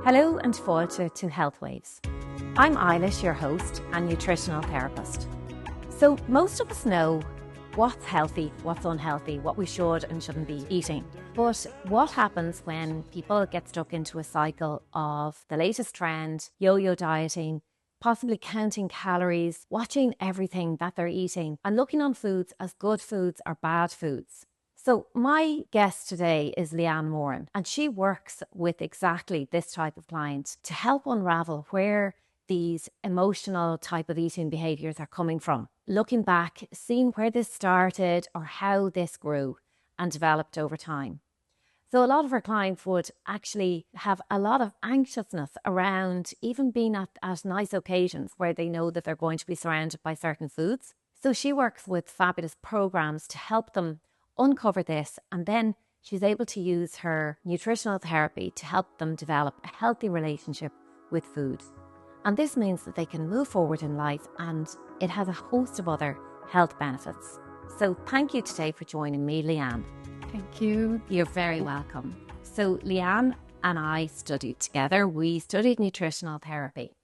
Hello and fáilte to Healthwaves. I'm Eilis, your host and nutritional therapist. So most of us know what's healthy, what's unhealthy, what we should and shouldn't be eating. But what happens when people get stuck into a cycle of the latest trend, yo-yo dieting, possibly counting calories, watching everything that they're eating and looking on foods as good foods or bad foods? So my guest today is Leanne Moran, and she works with exactly this type of client to help unravel where these emotional type of eating behaviours are coming from. Looking back, seeing where this started or how this grew and developed over time. So a lot of her clients would actually have a lot of anxiousness around even being at nice occasions where they know that they're going to be surrounded by certain foods. So she works with fabulous programs to help them uncover this, and then she's able to use her nutritional therapy to help them develop a healthy relationship with food. And this means that they can move forward in life, and it has a host of other health benefits. So thank you today for joining me, Leanne. Thank you. You're very welcome. So Leanne and I studied together. We studied nutritional therapy.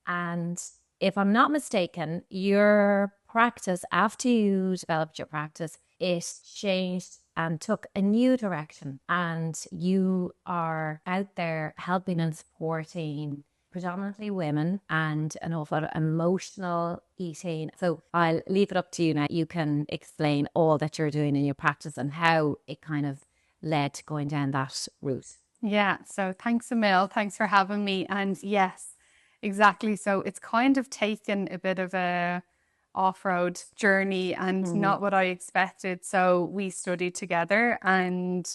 And if I'm not mistaken, your practice, after you developed your practice, it changed and took a new direction. And you are out there helping and supporting predominantly women and an awful lot of emotional eating. So I'll leave it up to you now. You can explain all that you're doing in your practice and how it kind of led to going down that route. Yeah, so thanks Emil, thanks for having me. And yes, exactly. So it's kind of taken a bit of a off-road journey and not what I expected. So we studied together, and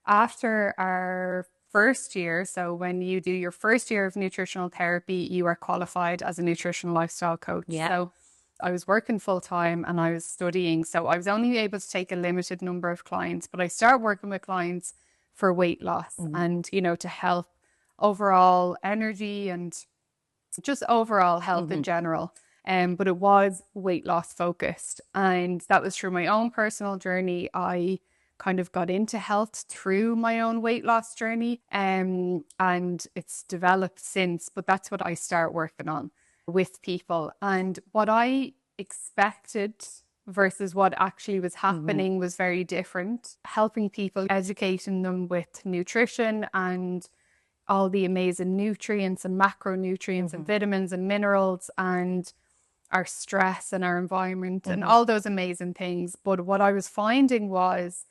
after our first year, so when you do your first year of nutritional therapy, you are qualified as a nutritional lifestyle coach. Yeah. So I was working full time and I was studying. So I was only able to take a limited number of clients, but I started working with clients for weight loss and, you know, to help overall energy and just overall health in general. But it was weight loss focused. And that was through my own personal journey. I kind of got into health through my own weight loss journey. And it's developed since, but that's what I start working on with people. And what I expected versus what actually was happening was very different. Helping people, educating them with nutrition and all the amazing nutrients and macronutrients and vitamins and minerals and our stress and our environment and all those amazing things. But what I was finding was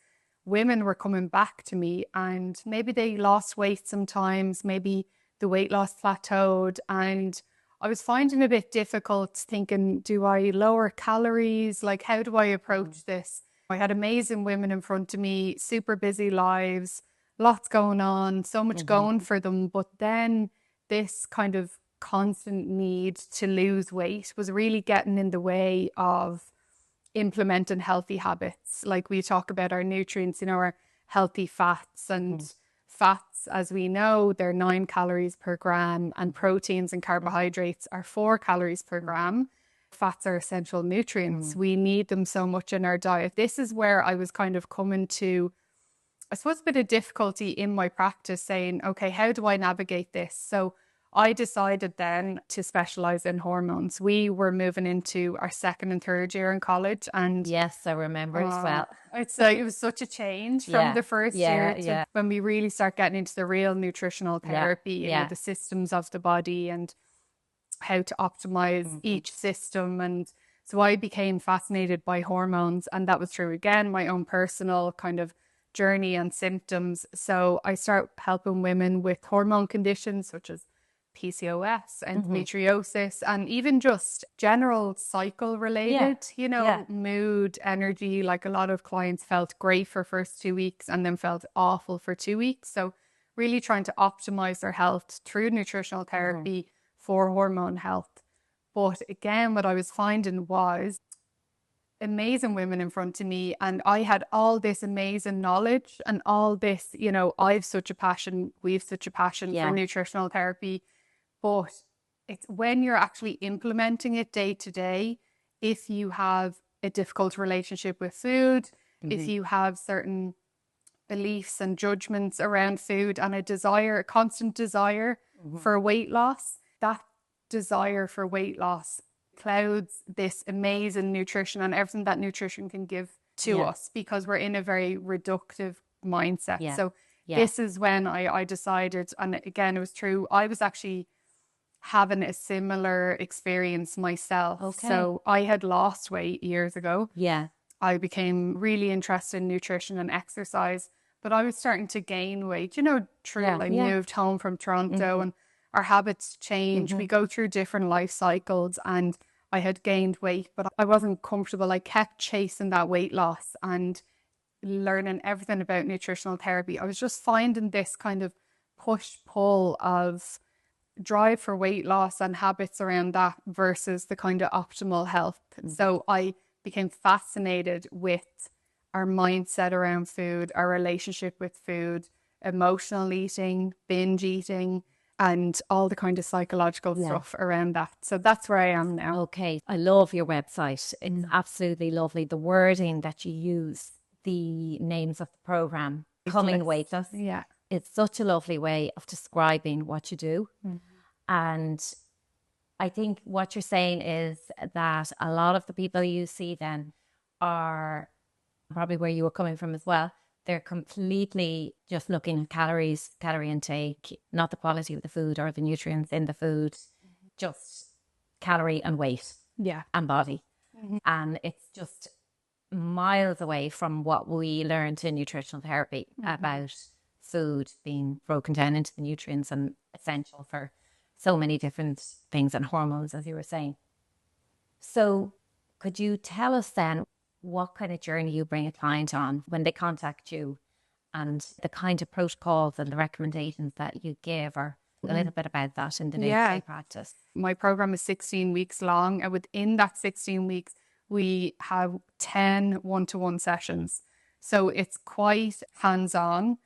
women were coming back to me and maybe they lost weight sometimes, maybe the weight loss plateaued, and I was finding it a bit difficult thinking, do I lower calories? Like, how do I approach this? I had amazing women in front of me, super busy lives, lots going on, so much going for them. But then this kind of constant need to lose weight was really getting in the way of implementing healthy habits. Like we talk about our nutrients, you know, our healthy fats, and fats, as we know, they're 9 calories per gram, and proteins and carbohydrates are 4 calories per gram. Fats are essential nutrients. We need them so much in our diet. This is where I was kind of coming to, I suppose, a bit of difficulty in my practice saying, okay, how do I navigate this? So I decided then to specialize in hormones. We were moving into our second and third year in college, and Yes, I remember as well. It's like, it was such a change from the first year to when we really start getting into the real nutritional therapy, you know, the systems of the body and how to optimize each system. And so I became fascinated by hormones, and that was through, again, my own personal kind of journey and symptoms. So I start helping women with hormone conditions such as PCOS, endometriosis, and even just general cycle related, you know, mood, energy. Like a lot of clients felt great for first 2 weeks and then felt awful for 2 weeks. So really trying to optimize their health through nutritional therapy for hormone health. But again, what I was finding was amazing women in front of me, and I had all this amazing knowledge and all this, you know, I've such a passion, we've such a passion for nutritional therapy. But it's when you're actually implementing it day to day, if you have a difficult relationship with food, if you have certain beliefs and judgments around food and a desire, a constant desire for weight loss, that desire for weight loss clouds this amazing nutrition and everything that nutrition can give to us, because we're in a very reductive mindset. So this is when I decided, and again, it was true, I was actually having a similar experience myself. So I had lost weight years ago. I became really interested in nutrition and exercise, but I was starting to gain weight. You know, I moved home from Toronto and our habits change. We go through different life cycles, and I had gained weight, but I wasn't comfortable. I kept chasing that weight loss and learning everything about nutritional therapy. I was just finding this kind of push-pull of drive for weight loss and habits around that versus the kind of optimal health. So I became fascinated with our mindset around food, our relationship with food, emotional eating, binge eating, and all the kind of psychological stuff around that. So that's where I am now. Okay. I love your website. It's absolutely lovely. The wording that you use, the names of the program, Coming Weightless. It's such a lovely way of describing what you do. And I think what you're saying is that a lot of the people you see then are probably where you were coming from as well. They're completely just looking at calories, calorie intake, not the quality of the food or the nutrients in the food, just calorie and weight and body. And it's just miles away from what we learned in nutritional therapy about food being broken down into the nutrients and essential for so many different things and hormones, as you were saying. So could you tell us then what kind of journey you bring a client on when they contact you, and the kind of protocols and the recommendations that you give, or a little bit about that in the day-to-day practice? My program is 16 weeks long, and within that 16 weeks, we have 10 one-to-one sessions. So it's quite hands-on.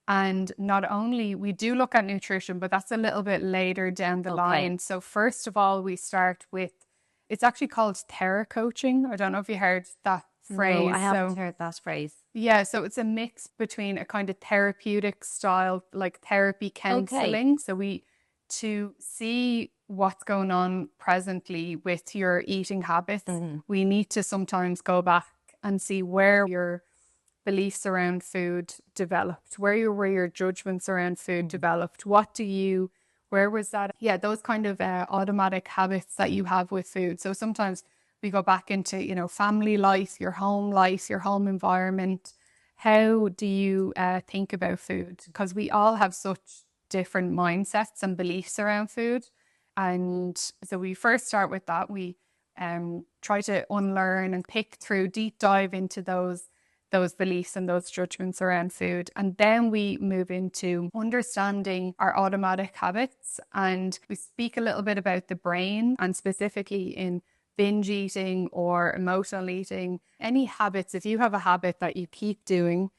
And not only we do look at nutrition, but that's a little bit later down the line. So first of all, we start with, it's actually called THERA coaching. I don't know if you heard that phrase. No, I haven't heard that phrase. Yeah, so it's a mix between a kind of therapeutic style, like therapy counseling. So to see what's going on presently with your eating habits, we need to sometimes go back and see where your beliefs around food developed, where your judgments around food developed. Where was that? Yeah, those kind of automatic habits that you have with food. So sometimes we go back into, you know, family life, your home environment. How do you think about food? Because we all have such different mindsets and beliefs around food. And so we first start with that. We try to unlearn and pick through, deep dive into those beliefs and those judgments around food. And then we move into understanding our automatic habits. And we speak a little bit about the brain, and specifically in binge eating or emotional eating, any habits. If you have a habit that you keep doing,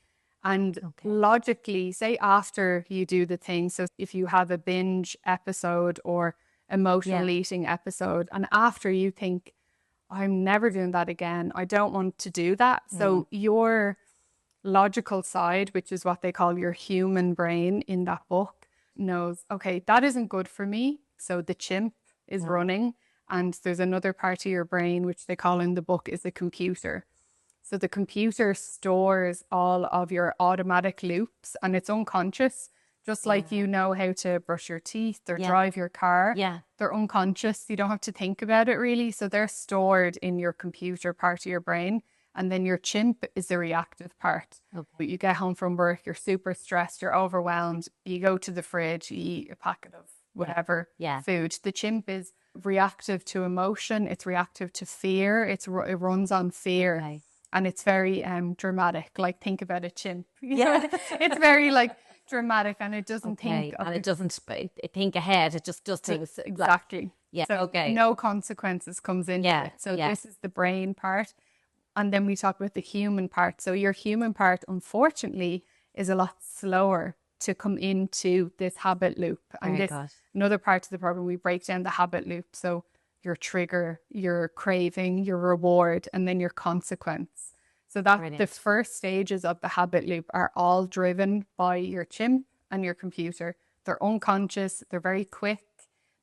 and logically, say after you do the thing, so if you have a binge episode or emotional eating episode, and after you think, I'm never doing that again, I don't want to do that. So your logical side, which is what they call your human brain in that book, knows, okay, that isn't good for me. So the chimp is running, and there's another part of your brain, which they call in the book is the computer. So the computer stores all of your automatic loops, and it's unconscious. Just like you know how to brush your teeth or drive your car. They're unconscious. You don't have to think about it really. So they're stored in your computer part of your brain. And then your chimp is the reactive part. You get home from work, you're super stressed, you're overwhelmed. You go to the fridge, you eat a packet of whatever food. The chimp is reactive to emotion. It's reactive to fear. It runs on fear. And it's very dramatic. Like, think about a chimp. It's very like dramatic, and it doesn't think. And it doesn't think ahead. It just does things. Exactly. So no consequences comes into it. So this is the brain part. And then we talk about the human part. So your human part, unfortunately, is a lot slower to come into this habit loop. And another part of the program, we break down the habit loop. So your trigger, your craving, your reward, and then your consequence. So that the first stages of the habit loop are all driven by your chimp and your computer. they're unconscious, they're very quick,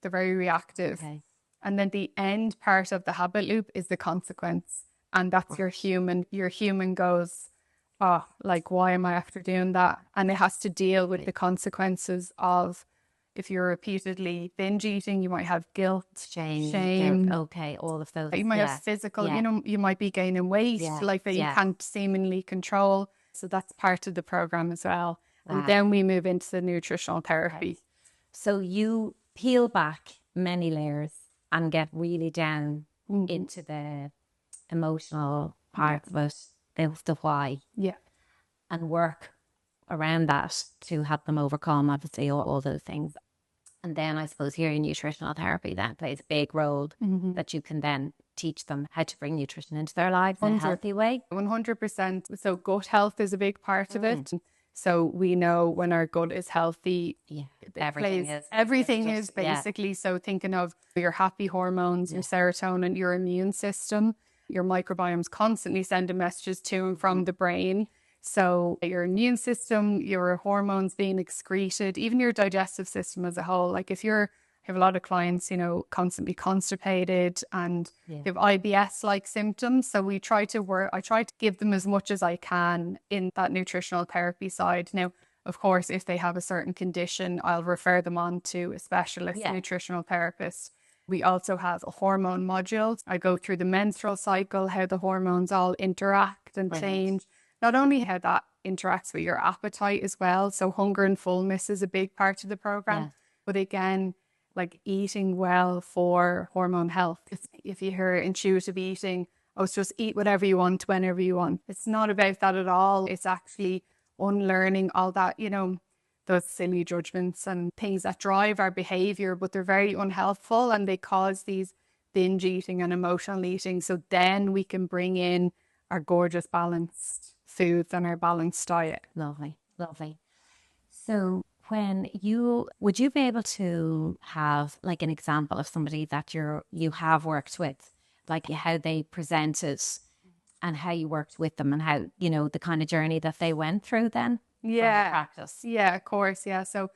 they're very reactive. Okay. And then the end part of the habit loop is the consequence. And that's your human. Your human goes, oh, like, why am I after doing that? And it has to deal with the consequences of, if you're repeatedly binge eating, you might have guilt, shame. Guilt. Okay, all of those. You might have physical, you know, you might be gaining weight, like that you can't seemingly control. So that's part of the program as well. And then we move into the nutritional therapy. Okay. So you peel back many layers and get really down into the emotional part of it, the why. Yeah. And work around that to help them overcome, obviously, all those things. And then I suppose here in nutritional therapy, that plays a big role that you can then teach them how to bring nutrition into their lives in a healthy way. 100%. So gut health is a big part of it. So we know when our gut is healthy, everything is basically. So thinking of your happy hormones, your serotonin, your immune system, your microbiome's constantly sending messages to and from the brain. So your immune system, your hormones being excreted, even your digestive system as a whole. Like if I have a lot of clients, you know, constantly constipated and they have IBS-like symptoms. So I try to give them as much as I can in that nutritional therapy side. Now, of course, if they have a certain condition, I'll refer them on to a specialist nutritional therapist. We also have a hormone module. I go through the menstrual cycle, how the hormones all interact and change. Not only how that interacts with your appetite as well. So hunger and fullness is a big part of the program. But again, like eating well for hormone health. If you hear intuitive eating, it's just eat whatever you want, whenever you want. It's not about that at all. It's actually unlearning all that, you know, those silly judgments and things that drive our behavior, but they're very unhelpful and they cause these binge eating and emotional eating. So then we can bring in our gorgeous balanced foods and our balanced diet. Lovely. So would you be able to have like an example of somebody that you have worked with, like how they presented and how you worked with them and how, you know, the kind of journey that they went through then? Practice. Yeah, of course. Yeah. So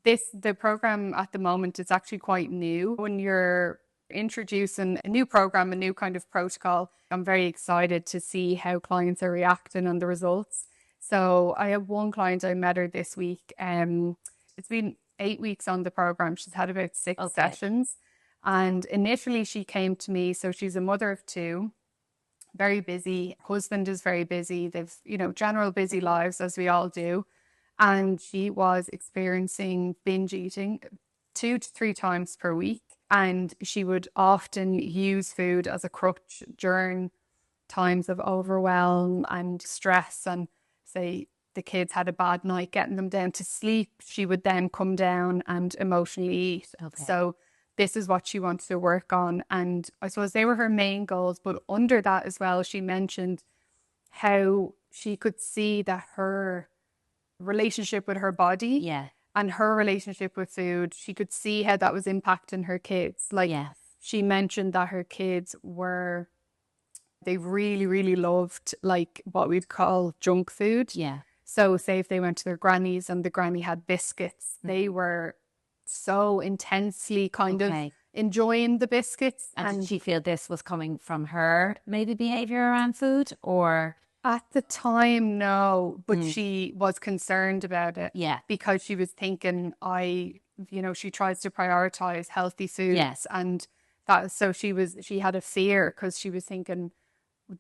the program at the moment is actually quite new. When you're introducing a new program, a new kind of protocol, I'm very excited to see how clients are reacting and the results. So I have one client, I met her this week. It's been 8 weeks on the program. She's had about 6 sessions. And initially she came to me. So she's a mother of 2, very busy. Husband is very busy. They've, you know, general busy lives as we all do. And she was experiencing binge eating 2 to 3 times per week. And she would often use food as a crutch during times of overwhelm and stress. And say the kids had a bad night getting them down to sleep, she would then come down and emotionally eat. So this is what she wanted to work on. And I suppose they were her main goals. But under that as well, she mentioned how she could see that her relationship with her body and her relationship with food, she could see how that was impacting her kids. Like she mentioned that her kids they really, really loved like what we'd call junk food. So say if they went to their granny's and the granny had biscuits, they were so intensely kind of enjoying the biscuits. And did she feel this was coming from her maybe behaviour around food, or? At the time, no, but she was concerned about it. Because she was thinking, she tries to prioritize healthy foods. And that, so she had a fear because she was thinking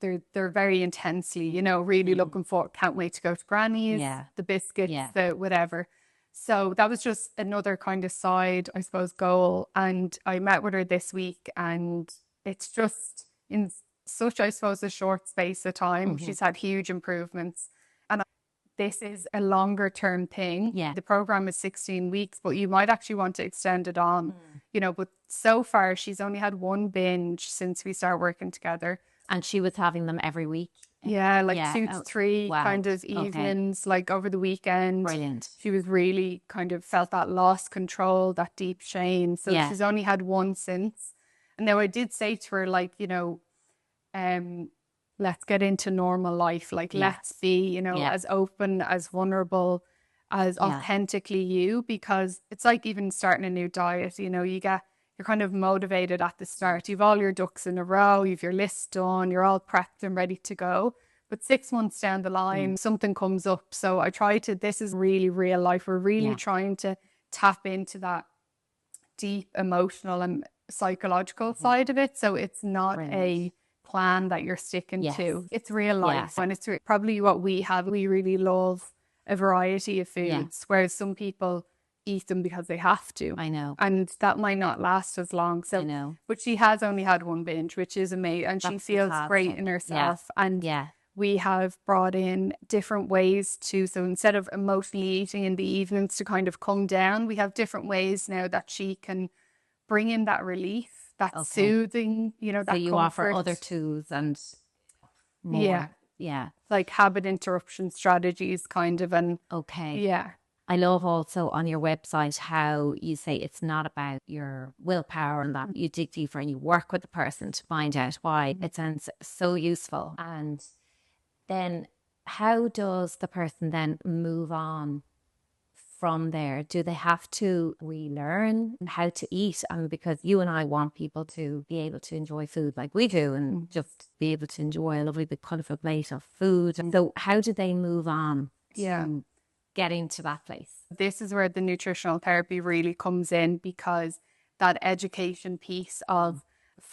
they're very intensely, you know, really looking for, can't wait to go to granny's, the biscuits, the whatever. So that was just another kind of side, I suppose, goal. And I met with her this week and it's just in such, I suppose, a short space of time. She's had huge improvements. And this is a longer term thing. The program is 16 weeks, but you might actually want to extend it on, you know, but so far she's only had 1 binge since we started working together. And she was having them every week? Like 2 to 3 kind of evenings, like over the weekend. Brilliant. She was really kind of felt that lost control, that deep shame. So she's only had 1 since. And now I did say to her, like, you know, let's get into normal life. Like, let's be, you know, as open, as vulnerable as authentically you, because it's like even starting a new diet, you know, you're kind of motivated at the start. You've all your ducks in a row, you've your list done, you're all prepped and ready to go. But 6 months down the line, something comes up. So this is really real life. We're really trying to tap into that deep emotional and psychological side of it. So it's not a plan that you're sticking to. It's real life. And it's probably what we have. We really love a variety of foods, whereas some people eat them because they have to. I know. And that might not last as long. So, I know. But she has only had one binge, which is amazing. And she feels great in herself. And we have brought in different ways so instead of emotionally eating in the evenings to kind of come down, we have different ways now that she can bring in that relief, that soothing, you know, that so you comfort. offer other tools and more. Like habit interruption strategies kind of. And I love also on your website how you say it's not about your willpower and that you dig deeper and you work with the person to find out why. It sounds so useful. And then how does the person then move on from there? Do they have to relearn how to eat? Because you and I want people to be able to enjoy food like we do and just be able to enjoy a lovely big colourful plate of food. So how do they move on to getting to that place? This is where the nutritional therapy really comes in, because that education piece of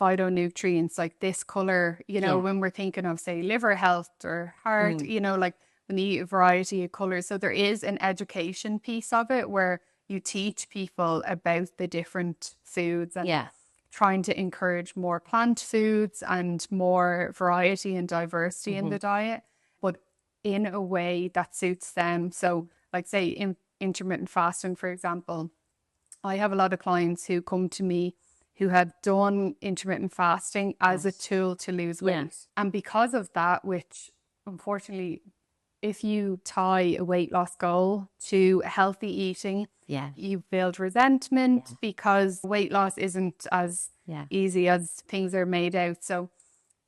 phytonutrients like this colour, you know, when we're thinking of, say, liver health or heart, you know, like we need a variety of colours. So there is an education piece of it where you teach people about the different foods and trying to encourage more plant foods and more variety and diversity in the diet, but in a way that suits them. So like say in intermittent fasting, for example, I have a lot of clients who come to me who have done intermittent fasting as a tool to lose weight. And because of that, which unfortunately, if you tie a weight loss goal to healthy eating, you build resentment because weight loss isn't as easy as things are made out. So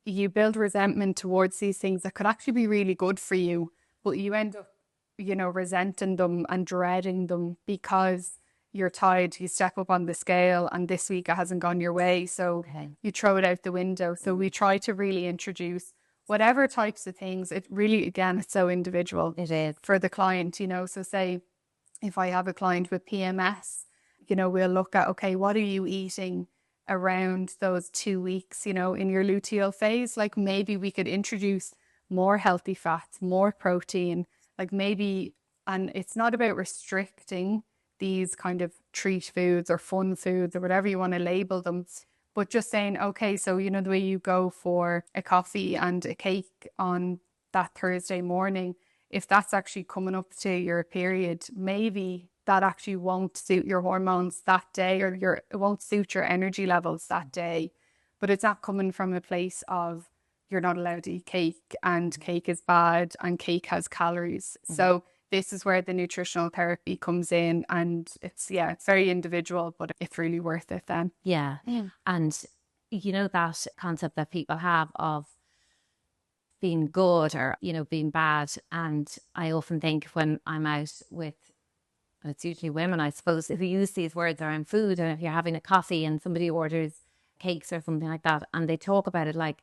you build resentment towards these things that could actually be really good for you, but you end up, you know, resenting them and dreading them because you're tired, you step up on the scale and this week it hasn't gone your way. So you throw it out the window. So we try to really introduce whatever types of things. It really, again, it's so individual. It is. For the client, you know, so say if I have a client with PMS, you know, we'll look at, okay, what are you eating around those 2 weeks, you know, in your luteal phase? Like maybe we could introduce more healthy fats, more protein, like maybe, and it's not about restricting these kind of treat foods or fun foods or whatever you want to label them, but just saying, okay, so you know the way you go for a coffee and a cake on that Thursday morning, if that's actually coming up to your period, maybe that actually won't suit your hormones that day, or it won't suit your energy levels that day. But it's not coming from a place of you're not allowed to eat cake and cake is bad and cake has calories. So this is where the nutritional therapy comes in, and it's very individual, but it's really worth it then. And you know that concept that people have of being good or, you know, being bad. And I often think when I'm out with, and it's usually women, I suppose, if you use these words around food, and if you're having a coffee and somebody orders cakes or something like that, and they talk about it like,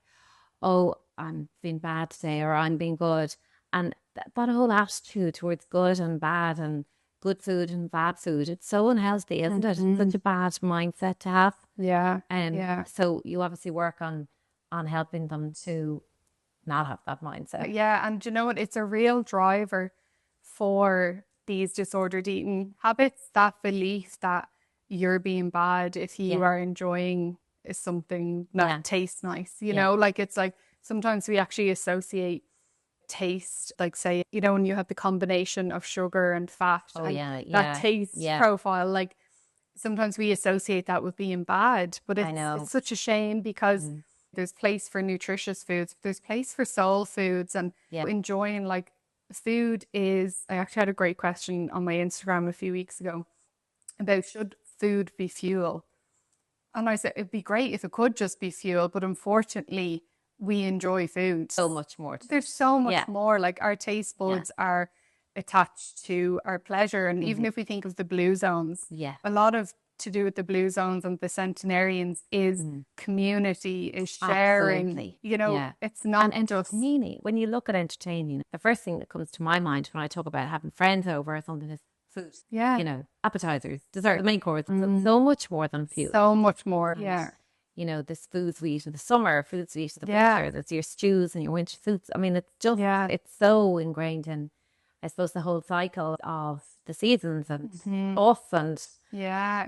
oh, I'm being bad today, or I'm being good. And that whole attitude towards good and bad and good food and bad food, it's so unhealthy, isn't it? It's such a bad mindset to have. So you obviously work on helping them to not have that mindset. And you know what? It's a real driver for these disordered eating habits, that belief that you're being bad if you are enjoying something that tastes nice, you know, like it's like sometimes we actually associate taste, like say, you know, when you have the combination of sugar and fat, that taste profile, like sometimes we associate that with being bad, but it's such a shame because there's place for nutritious foods, there's place for soul foods, and enjoying like food is, I actually had a great question on my Instagram a few weeks ago about should food be fuel, and I said it'd be great if it could just be fuel, but unfortunately we enjoy food so much more. There's so much more. Like our taste buds are attached to our pleasure. And even if we think of the blue zones, a lot of to do with the blue zones and the centenarians is community, is sharing. Absolutely. You know, it's not and just entertaining. When you look at entertaining, the first thing that comes to my mind when I talk about having friends over or something is food. Yeah. You know, appetizers, dessert, the main course. So much more than food. so much more. And, you know, this foods we eat in the summer, foods we eat in the winter, that's your stews and your winter foods. I mean, it's just, it's so ingrained in, I suppose, the whole cycle of the seasons and us and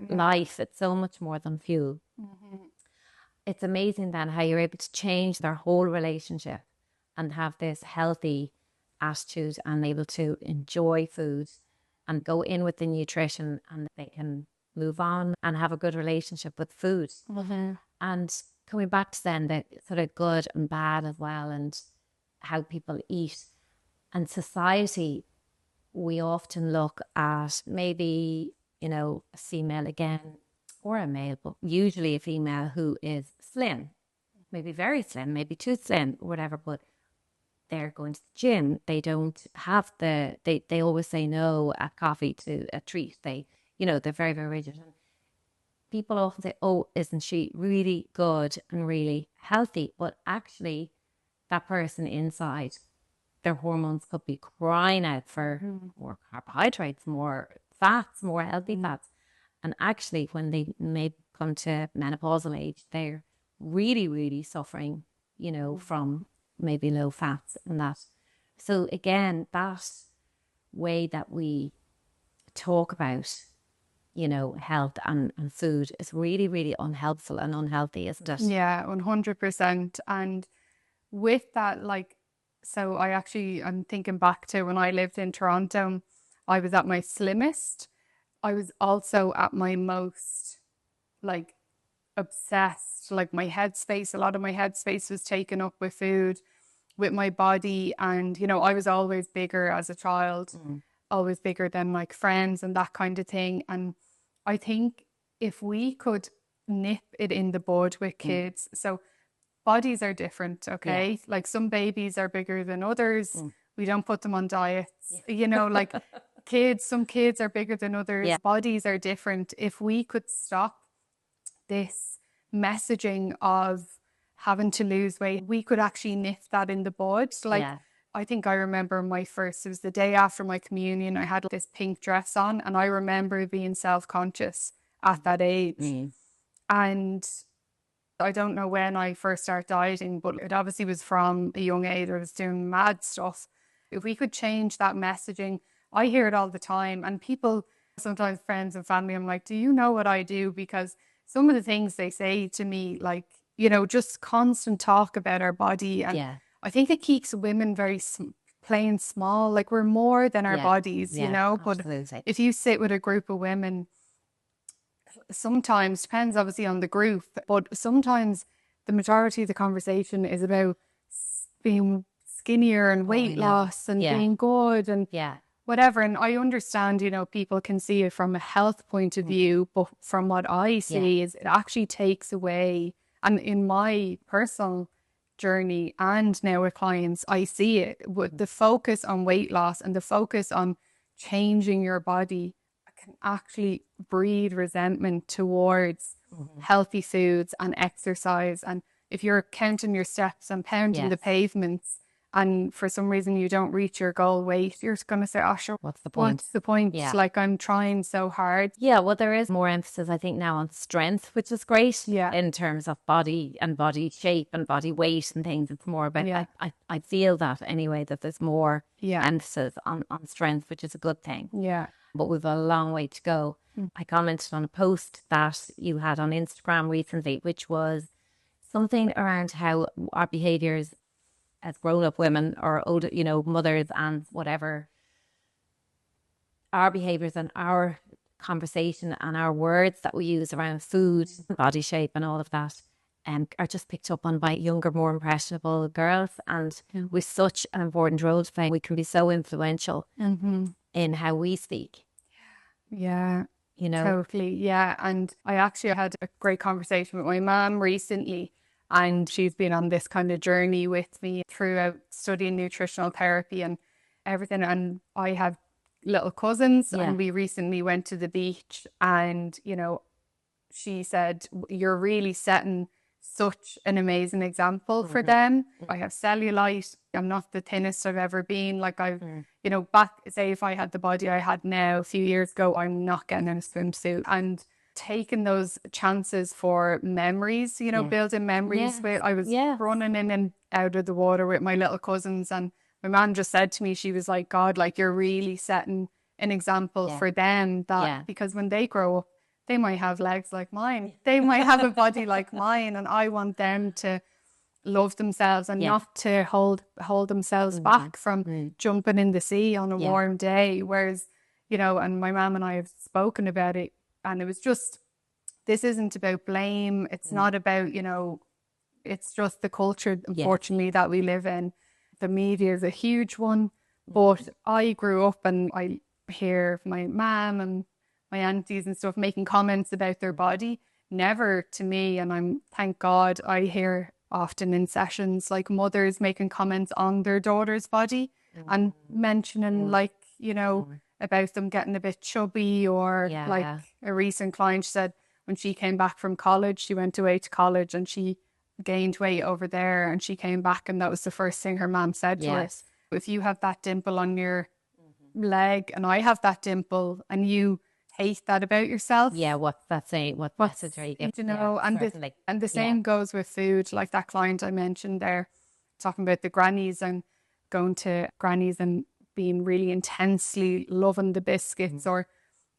life. It's so much more than fuel. It's amazing then how you're able to change their whole relationship and have this healthy attitude and able to enjoy food and go in with the nutrition, and they can move on and have a good relationship with food. And coming back to then the sort of good and bad as well, and how people eat and society, we often look at maybe, you know, a female again or a male, but usually a female who is slim, maybe very slim, maybe too slim, whatever, but they're going to the gym. They don't have they always say no at coffee to a treat. They, you know, they're very, very rigid. And people often say, oh, isn't she really good and really healthy? But actually that person inside, their hormones could be crying out for more carbohydrates, more fats, more healthy fats. And actually when they may come to menopausal age, they're really, really suffering, you know, from maybe low fats and that. So again, that way that we talk about, you know, health and food is really, really unhelpful and unhealthy, isn't it? Yeah, 100%. And with that, like, so I'm thinking back to when I lived in Toronto, I was at my slimmest. I was also at my most, like, obsessed, like my headspace, a lot of my headspace was taken up with food, with my body. And, you know, I was always bigger as a child, always bigger than like friends and that kind of thing. And I think if we could nip it in the bud with kids, so bodies are different, okay? Like some babies are bigger than others. We don't put them on diets, you know, like some kids are bigger than others. Bodies are different. If we could stop this messaging of having to lose weight, we could actually nip that in the bud. Like, I think I remember it was the day after my communion, I had this pink dress on, and I remember being self-conscious at that age. And I don't know when I first started dieting, but it obviously was from a young age. I was doing mad stuff. If we could change that messaging, I hear it all the time, and people, sometimes friends and family, I'm like, do you know what I do? Because some of the things they say to me, like, you know, just constant talk about our body. And I think it keeps women very playing small. Like, we're more than our bodies, you know. But if you sit with a group of women, sometimes, depends obviously on the group, but sometimes the majority of the conversation is about being skinnier and weight loss and being good and whatever. And I understand, you know, people can see it from a health point of view, but from what I see is it actually takes away, and in my personal journey and now with clients, I see it with the focus on weight loss and the focus on changing your body can actually breed resentment towards healthy foods and exercise. And if you're counting your steps and pounding the pavements, and for some reason you don't reach your goal weight, you're going to say, oh, sure, what's the point? What's the point? Like, I'm trying so hard. Yeah, well, there is more emphasis, I think, now on strength, which is great in terms of body and body shape and body weight and things. It's more about, I feel that anyway, that there's more emphasis on strength, which is a good thing. Yeah. But we've a long way to go. I commented on a post that you had on Instagram recently, which was something around how our behaviours as grown-up women or older, you know, mothers and whatever, our behaviours and our conversation and our words that we use around food, body shape and all of that are just picked up on by younger, more impressionable girls. And with such an important role to play, we can be so influential in how we speak. Yeah. You know? Totally. Yeah. And I actually had a great conversation with my mom recently, and she's been on this kind of journey with me throughout studying nutritional therapy. And everything. And I have little cousins and we recently went to the beach, and, you know, she said, you're really setting such an amazing example for them. I have cellulite. I'm not the thinnest I've ever been. Like I've, you know, back, say if I had the body I had now a few years ago, I'm not getting in a swimsuit. And taking those chances for memories, you know, building memories with, I was running in and out of the water with my little cousins, and my mom just said to me, she was like, God, like you're really setting an example for them, that because when they grow up, they might have legs like mine. They might have a body like mine. And I want them to love themselves and not to hold themselves back from jumping in the sea on a warm day. Whereas, you know, and my mum and I have spoken about it, and it was just, this isn't about blame. It's not about, you know, it's just the culture, unfortunately, that we live in. The media is a huge one. But I grew up and I hear my mum and my aunties and stuff making comments about their body. Never to me, and I'm, thank God, I hear often in sessions like mothers making comments on their daughter's body and mentioning like, you know, about them getting a bit chubby, or like a recent client said when she came back from college, she went away to college and she gained weight over there, and she came back and that was the first thing her mom said to her. If you have that dimple on your leg and I have that dimple and you hate that about yourself. What's that saying? What message are you giving? You know, and the same goes with food. Like that client I mentioned there, talking about the grannies and going to grannies and being really intensely loving the biscuits, or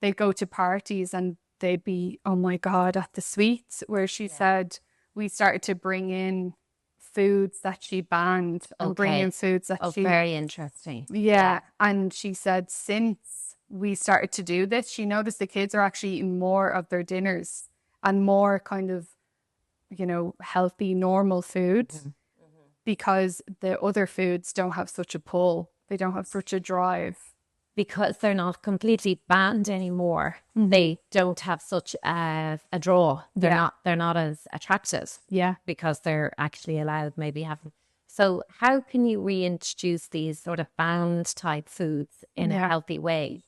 they go to parties and they'd be, oh my God, at the sweets, where she said we started to bring in foods that she banned and bring in foods that she... very interesting. And she said since we started to do this, she noticed the kids are actually eating more of their dinners and more kind of, you know, healthy, normal food, because the other foods don't have such a pull. They don't have such a drive. Because they're not completely banned anymore. They don't have such a draw. They're not as attractive. Because they're actually allowed, maybe having. So how can you reintroduce these sort of banned type foods in a healthy way?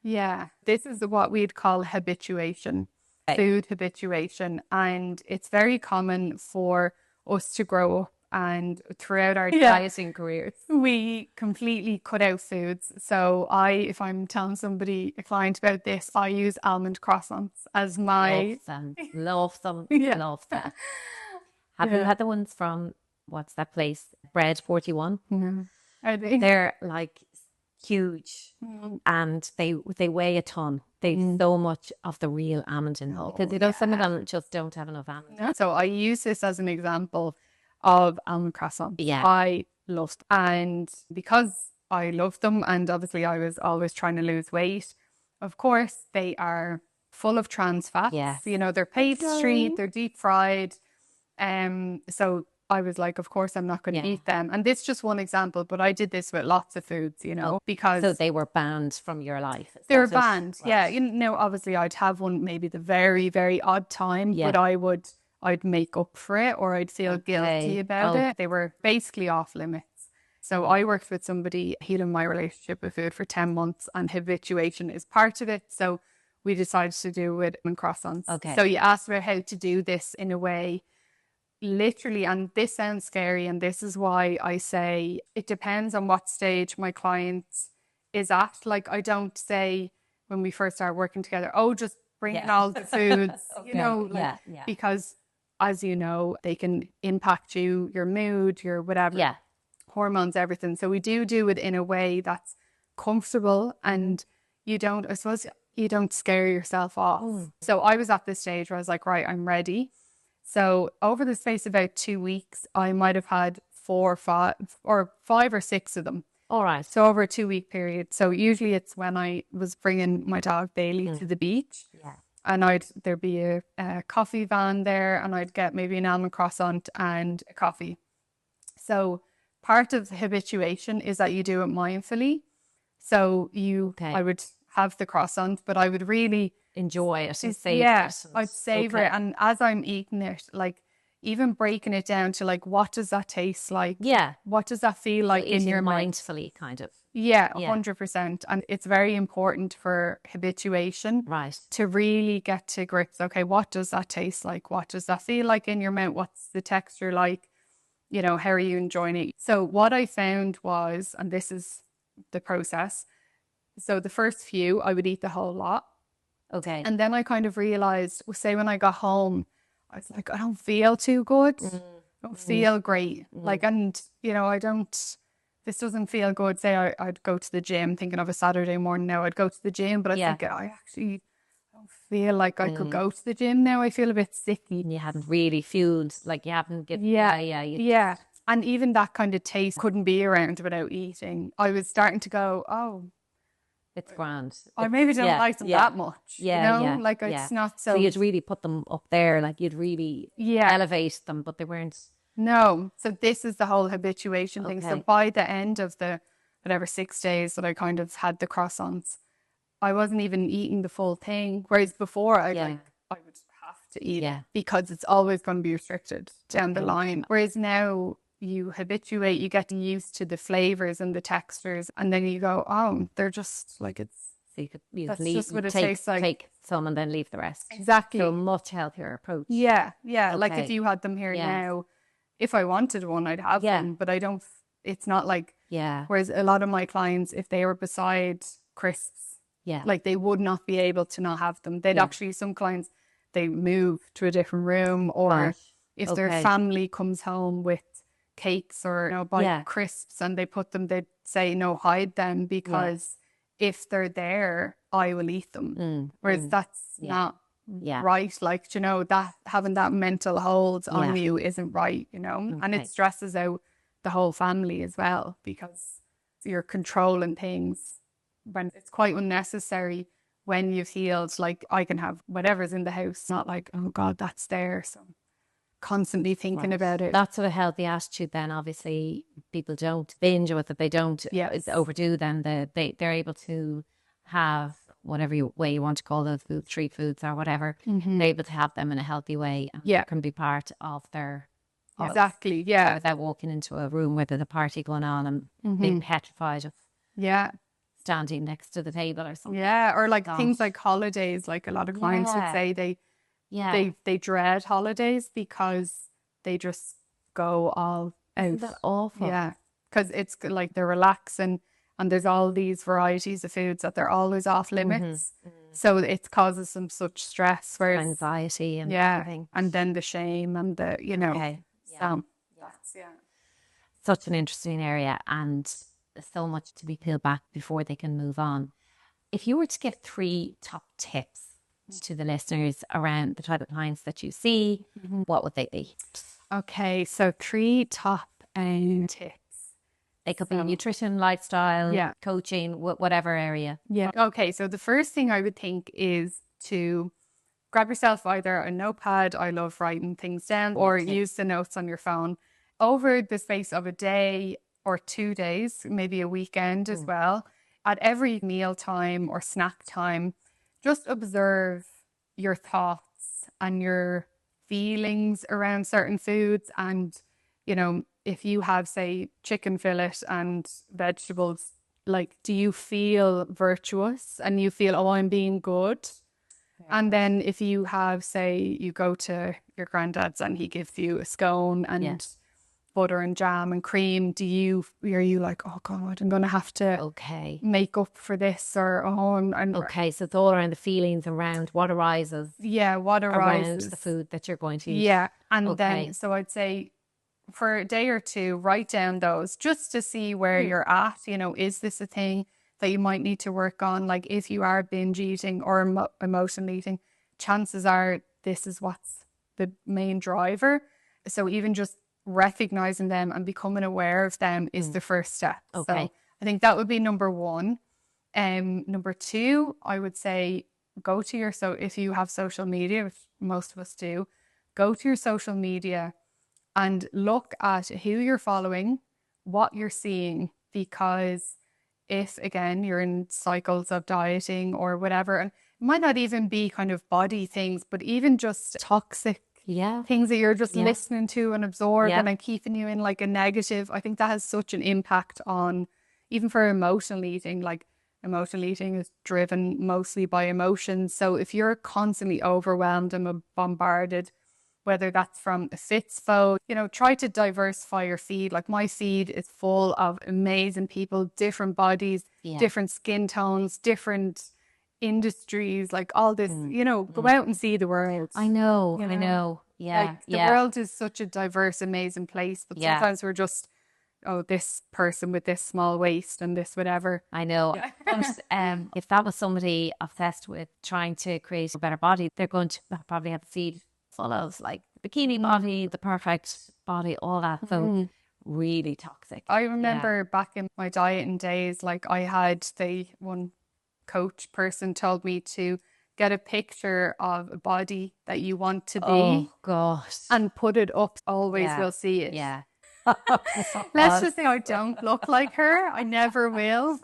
This is what we'd call habituation, food habituation. And it's very common for us to grow up, and throughout our dieting careers, we completely cut out foods. So if I'm telling somebody, a client about this, I use almond croissants as my... Love them. Love them. Have you had the ones from, what's that place? Bread 41? Are they? They're like huge, and they weigh a ton. They've so much of the real almond in them, because some of them just don't have enough almond. So I use this as an example of almond croissants. I love them. And because I love them, and obviously I was always trying to lose weight, of course they are full of trans fats. You know, they're pastry, they're deep fried. So I was like, of course I'm not going to eat them. And this is just one example, but I did this with lots of foods, you know, because... So they were banned from your life? They were banned, You know, obviously I'd have one maybe the very, very odd time, but I'd make up for it, or I'd feel guilty about it. They were basically off limits. So I worked with somebody healing my relationship with food for 10 months, and habituation is part of it. So we decided to do it with croissants. So you asked about how to do this in a way, literally, and this sounds scary, and this is why I say it depends on what stage my client is at. Like, I don't say when we first start working together, just bring in all the foods, you know, because as you know, they can impact you, your mood, your whatever, hormones, everything. So we do it in a way that's comfortable, and you don't, I suppose, you don't scare yourself off. So I was at this stage where I was like, right, I'm ready. So over the space of about 2 weeks, I might have had 4 or 5 or 6 of them. All right. So over a 2-week period. So usually it's when I was bringing my dog Bailey to the beach. And there'd be a coffee van there, and I'd get maybe an almond croissant and a coffee. So part of the habituation is that you do it mindfully. So I would have the croissant, but I would really enjoy it and savor it. I'd savor it. And as I'm eating it, like, even breaking it down to like, what does that taste like? Yeah. What does that feel like in Eating your mouth? mindfully, kind of. Yeah, Yeah. 100%. And it's very important for habituation Right. to really get to grips. Okay, what does that taste like? What does that feel like in your mouth? What's the texture like? You know, how are you enjoying it? So what I found was, and this is the process. So the first few, I would eat the whole lot. Okay. And then I kind of realized, say when I got home, I was like, I don't feel too good. I don't feel great. Like, and, you know, this doesn't feel good. Say I'd go to the gym, thinking of a Saturday morning now, I'd go to the gym, but I think I actually don't feel like I could go to the gym now. I feel a bit sicky. And you hadn't really fueled, like you haven't get, Yeah. And even that kind of taste couldn't be around without eating. I was starting to go, oh, it's grand. I maybe don't like them that much. Yeah, you know? Like it's not so you'd really put them up there, like you'd really elevate them, but they weren't. No. So this is the whole habituation thing. So by the end of the whatever 6 days that I kind of had the croissants, I wasn't even eating the full thing. Whereas before I would have to eat it because it's always going to be restricted down the line. Whereas now you habituate, you get used to the flavors and the textures, and then you go, oh, they're just like it's. So you could that's just what it tastes like. Take some and then leave the rest. Exactly. So a much healthier approach. Yeah. Like if you had them here now, if I wanted one, I'd have them, but I don't. It's not like Whereas a lot of my clients, if they were beside crisps, like they would not be able to not have them. They'd actually, some clients, they move to a different room, or if their family comes home with cakes or buy crisps and they put them, they'd say no, hide them, because if they're there I will eat them. Whereas that's not right. Like, that having that mental hold on you isn't right, and it stresses out the whole family as well, because you're controlling things when it's quite unnecessary. When you've healed, like I can have whatever's in the house, not like, oh God, that's there, so constantly thinking about it. That's sort of healthy attitude. Then obviously people don't binge with it, they don't overdo, then they're able to have whatever way you want to call those foods, street foods or whatever. They're able to have them in a healthy way, and can be part of their exactly without walking into a room where there's a party going on and being petrified of standing next to the table or something. Or like things like holidays. Like a lot of clients would say they dread holidays because they just go all out. Isn't that awful? Yeah, because it's like they're relaxing and there's all these varieties of foods that they're always off limits. So it causes them such stress, whereas anxiety and everything. And then the shame and the such an interesting area, and so much to be peeled back before they can move on. If you were to give 3 top tips to the listeners around the type of clients that you see, what would they be? Okay, so 3 top tips. They could be nutrition, lifestyle, coaching, whatever area. Okay, so the first thing I would think is to grab yourself either a notepad. I love writing things down, or use the notes on your phone. Over the space of a day or 2 days, maybe a weekend as well, at every meal time or snack time, just observe your thoughts and your feelings around certain foods. And, if you have, say, chicken fillet and vegetables, like, do you feel virtuous and you feel, oh, I'm being good? And then if you have, say, you go to your granddad's and he gives you a scone and butter and jam and cream, are you like, oh God, I'm going to have to make up for this, or so it's all around the feelings around what arises. What arises around the food that you're going to eat. And then, so I'd say for a day or 2, write down those just to see where you're at. Is this a thing that you might need to work on? Like, if you are binge eating or emotional eating, chances are this is what's the main driver. So even just recognizing them and becoming aware of them is the first step. So I think that would be number 1. Number 2, I would say go to if you have social media, which most of us do, go to your social media and look at who you're following, what you're seeing, because if, again, you're in cycles of dieting or whatever, and it might not even be kind of body things, but even just toxic things that you're just listening to and absorbing Yeah. and keeping you in like a negative. I think that has such an impact on, even for emotional eating. Like, emotional eating is driven mostly by emotions. So if you're constantly overwhelmed and bombarded, whether that's from a fitspo, try to diversify your feed. Like, my feed is full of amazing people, different bodies, different skin tones, different industries, like all this, go out and see the world. I know. Yeah. Like, the world is such a diverse, amazing place, but sometimes we're just, this person with this small waist and this whatever. I know. But if that was somebody obsessed with trying to create a better body, they're going to probably have a feed full of like bikini body, the perfect body, all that. So really toxic. I remember back in my dieting days, like, I had one coach person told me to get a picture of a body that you want to be. Oh gosh. And put it up. Always will see it. Yeah. Let's just say I don't look like her. I never will.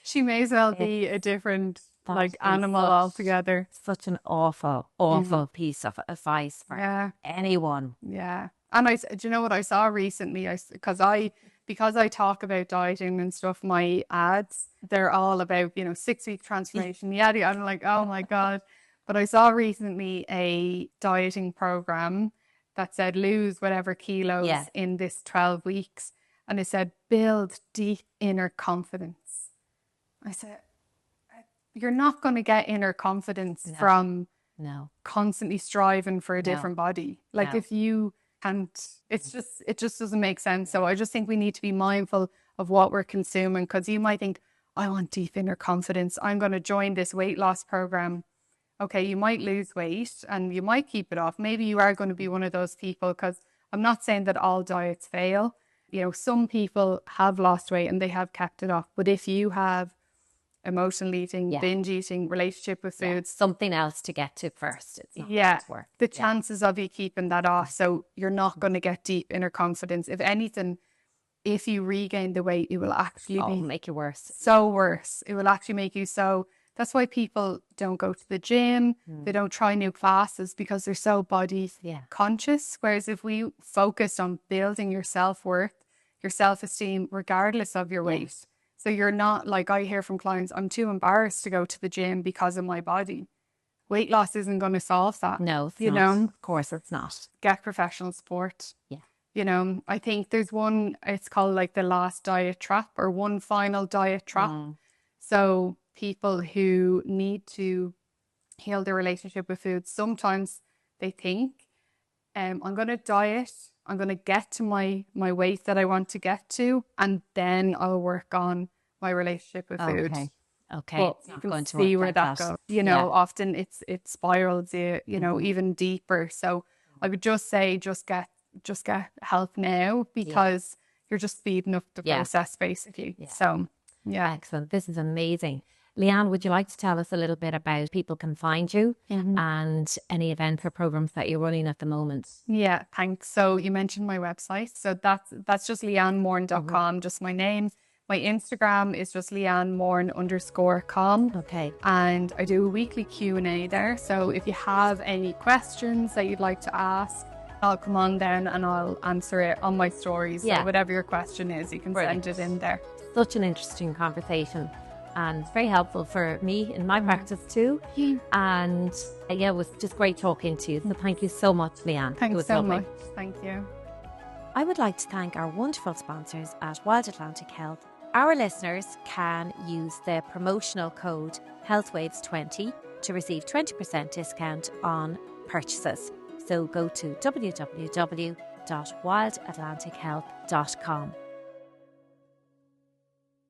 She may as well be a different animal altogether. Such an awful piece of advice for anyone. Yeah. And do you know what I saw recently? Because I talk about dieting and stuff, my ads, they're all about, 6-week transformation. Yeah. I'm like, oh my God. But I saw recently a dieting program that said lose whatever kilos in this 12 weeks. And it said build deep inner confidence. I said, you're not going to get inner confidence from constantly striving for a different body. Like, if you can't, it just doesn't make sense. So I just think we need to be mindful of what we're consuming, because you might think, I want deep inner confidence, I'm going to join this weight loss program. Okay, you might lose weight and you might keep it off. Maybe you are going to be one of those people, because I'm not saying that all diets fail. Some people have lost weight and they have kept it off. But if you have emotional eating, binge eating, relationship with foods, something else to get to first. It's not going to work. The chances of you keeping that off, so you're not going to get deep inner confidence. If anything, if you regain the weight, it will actually make you worse. So worse. It will actually make you so. That's why people don't go to the gym. They don't try new classes, because they're so body conscious. Whereas if we focus on building your self-worth, your self-esteem, regardless of your weight. So you're not, like, I hear from clients, I'm too embarrassed to go to the gym because of my body. Weight loss isn't going to solve that. No, it's not. Of course it's not. Get professional support. Yeah. I think there's one, it's called like the last diet trap, or one final diet trap. So people who need to heal their relationship with food, sometimes they think, I'm going to diet, I'm going to get to my weight that I want to get to, and then I'll work on my relationship with food. Okay. But you can see where that goes. Often it spirals, even deeper. So I would just say, just get help now, because you're just speeding up the process, basically. So, Excellent. This is amazing. Leanne, would you like to tell us a little bit about people can find you and any events or programs that you're running at the moment? Yeah, thanks. So you mentioned my website. So that's just leannemoran.com, just my name. My Instagram is just leannemoran_com. Okay. And I do a weekly Q&A there. So if you have any questions that you'd like to ask, I'll come on then and I'll answer it on my stories. So whatever your question is, you can send it in there. Such an interesting conversation, and very helpful for me in my practice too. And it was just great talking to you. So thank you so much, Leanne. Thanks so much. Thank you. I would like to thank our wonderful sponsors at Wild Atlantic Health. Our listeners can use the promotional code Healthwaves20 to receive 20% discount on purchases. So go to www.wildatlantichealth.com.